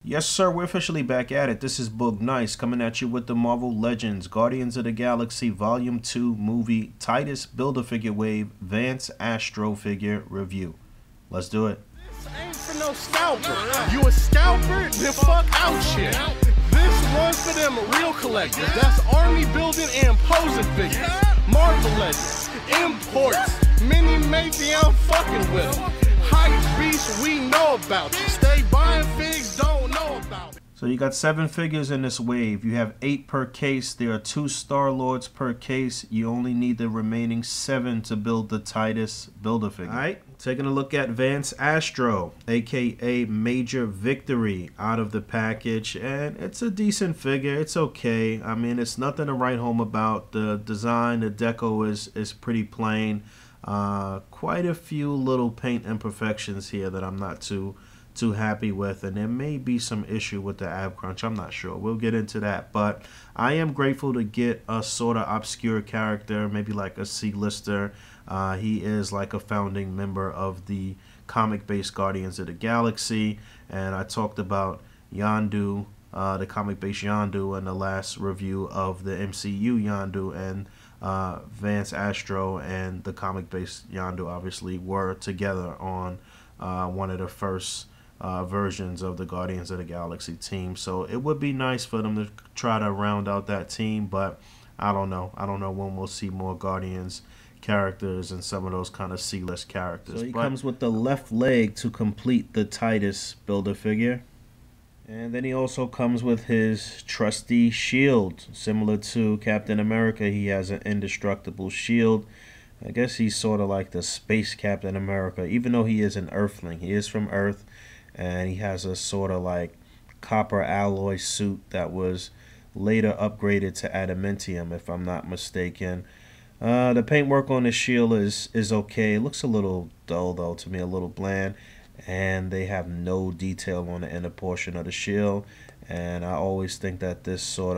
Yes, sir, we're officially back at it. This is Boog Nice coming at you with the Marvel Legends Guardians of the Galaxy Volume 2 movie Titus Build-A-Figure Wave Vance Astro figure review. Let's do it. This ain't for no scalper. You a scalper? Then fuck out shit. This one's for them real collectors. That's army building and posing figures. Marvel Legends, imports, mini matey, I'm fucking with them. Hype beast, we know about you. Stay buying figs, don't know about it. So you got 7 figures in this wave. You have 8 per case. There are 2 Star-Lords per case. You only need the remaining 7 to build the Titus Build-A-Figure. Alright, taking a look at Vance Astro, aka Major Victory, out of the package. And it's a decent figure. It's okay. I mean, it's nothing to write home about. The design, the deco is pretty plain. Quite a few little paint imperfections here that I'm not too happy with, and there may be some issue with the ab crunch. I'm not sure. We'll get into that, but I am grateful to get a sort of obscure character, maybe like a C-lister. He is like a founding member of the comic-based Guardians of the Galaxy, and I talked about Yondu, the comic-based Yondu, in the last review of the MCU Yondu, and Vance Astro and the comic-based Yondu obviously were together on one of the first versions of the Guardians of the Galaxy team. So it would be nice for them to try to round out that team, but I don't know. I don't know when we'll see more Guardians characters and some of those kind of C-list characters. So he comes with the left leg to complete the Titus Build-A-Figure. And then he also comes with his trusty shield. Similar to Captain America, he has an indestructible shield. I guess he's sort of like the space Captain America, even though he is an Earthling. He is from Earth, and he has a sort of like copper alloy suit that was later upgraded to adamantium, if I'm not mistaken. The paintwork on the shield is okay. It looks a little dull, though, to me, a little bland. And they have no detail on the inner portion of the shield, and I always think that this sort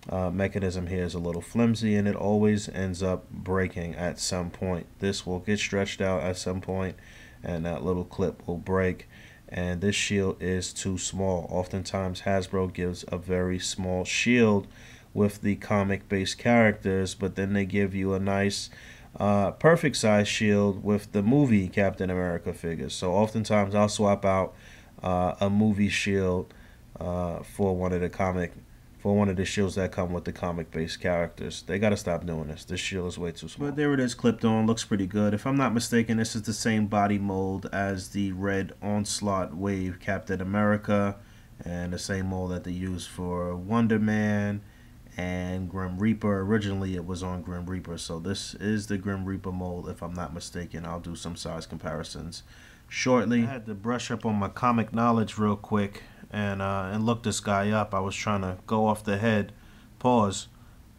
of mechanism here is a little flimsy, and it always ends up breaking at some point. This will get stretched out at some point, and that little clip will break, and this shield is too small. Oftentimes Hasbro gives a very small shield with the comic-based characters, but then they give you a nice perfect size shield with the movie Captain America figures. So oftentimes I'll swap out a movie shield for one of the shields that come with the comic based characters. They gotta stop doing this. This shield is way too small. But there it is, clipped on, looks pretty good. If I'm not mistaken, this is the same body mold as the red Onslaught Wave Captain America, and the same mold that they used for Wonder Man and Grim Reaper. Originally it was on Grim Reaper, so this is the Grim Reaper mold, if I'm not mistaken. I'll do some size comparisons shortly. I had to brush up on my comic knowledge real quick and look this guy up. I was trying to go off the head, pause,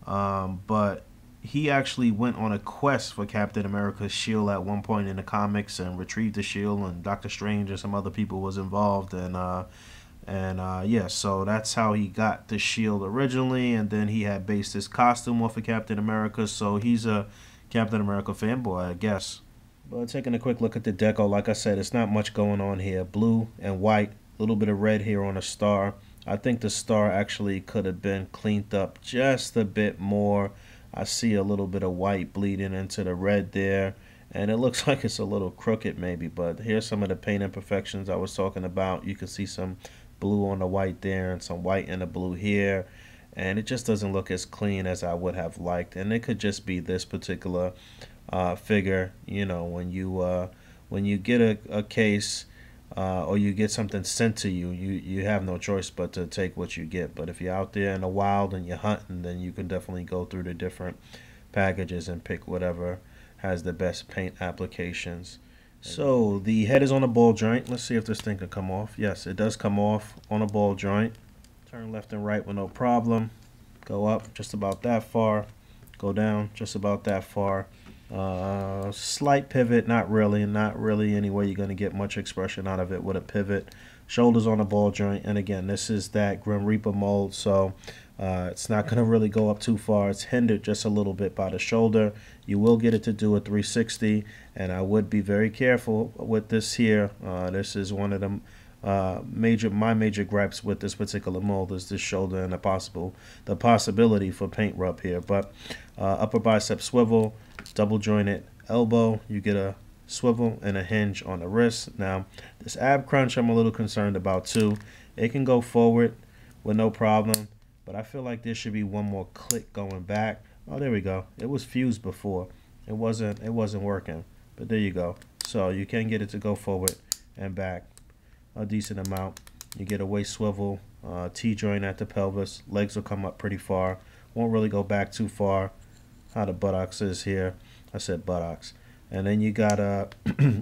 but he actually went on a quest for Captain America's shield at one point in the comics and retrieved the shield, and Doctor Strange and some other people was involved, yeah, so that's how he got the shield originally, and then he had based his costume off of Captain America, so he's a Captain America fanboy, I guess. But taking a quick look at the deco, like I said, it's not much going on here. Blue and white, a little bit of red here on a star. I think the star actually could have been cleaned up just a bit more. I see a little bit of white bleeding into the red there, and it looks like it's a little crooked maybe, but here's some of the paint imperfections I was talking about. You can see some blue on the white there and some white in the blue here, and it just doesn't look as clean as I would have liked. And it could just be this particular figure. You know, when you get a case or you get something sent to you, you have no choice but to take what you get. But if you're out there in the wild and you're hunting, then you can definitely go through the different packages and pick whatever has the best paint applications. So the head is on a ball joint. Let's see if this thing can come off. Yes, it does come off on a ball joint. Turn left and right with no problem. Go up just about that far. Go down just about that far. Slight pivot, not really any way you're going to get much expression out of it with a pivot. Shoulders on a ball joint, and again, this is that Grim Reaper mold, so it's not going to really go up too far. It's hindered just a little bit by the shoulder. You will get it to do a 360, and I would be very careful with this here. This is one of them My major gripes with this particular mold is this shoulder and the possibility for paint rub here. But upper bicep swivel, double jointed elbow, you get a swivel and a hinge on the wrist. Now this ab crunch I'm a little concerned about too. It can go forward with no problem, but I feel like there should be one more click going back. Oh, there we go. It was fused before. It wasn't working, but there you go. So you can get it to go forward and back a decent amount. You get a waist swivel, T-joint at the pelvis. Legs will come up pretty far. Won't really go back too far. How the buttocks is here. I said buttocks. And then you got a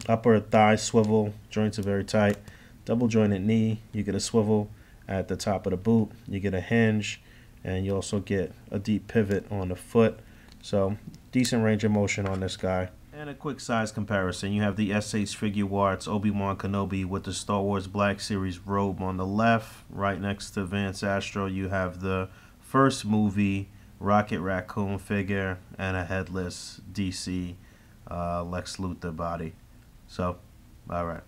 upper thigh swivel. Joints are very tight. Double jointed knee. You get a swivel at the top of the boot. You get a hinge, and you also get a deep pivot on the foot. So decent range of motion on this guy. And a quick size comparison. You have the S.H. Figuarts Obi-Wan Kenobi with the Star Wars Black Series robe on the left. Right next to Vance Astro, you have the first movie Rocket Raccoon figure and a headless DC Lex Luthor body. So, alright.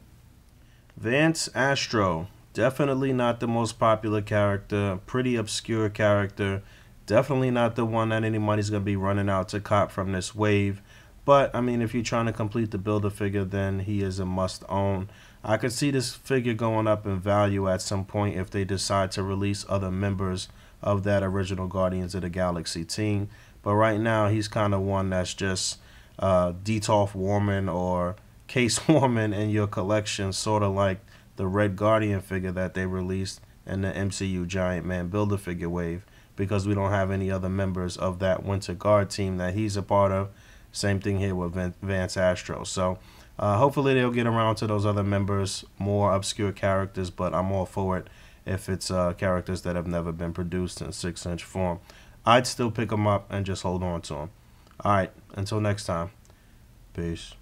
Vance Astro. Definitely not the most popular character. Pretty obscure character. Definitely not the one that anybody's going to be running out to cop from this wave. But, I mean, if you're trying to complete the Build-A-Figure, then he is a must-own. I could see this figure going up in value at some point if they decide to release other members of that original Guardians of the Galaxy team. But right now, he's kind of one that's just detolf warming or case warming in your collection, sort of like the Red Guardian figure that they released in the MCU Giant Man Build-A-Figure wave, because we don't have any other members of that Winter Guard team that he's a part of. Same thing here with Vance Astro. So hopefully they'll get around to those other members, more obscure characters, but I'm all for it if it's characters that have never been produced in 6-inch form. I'd still pick them up and just hold on to them. All right, until next time. Peace.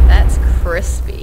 That's crispy.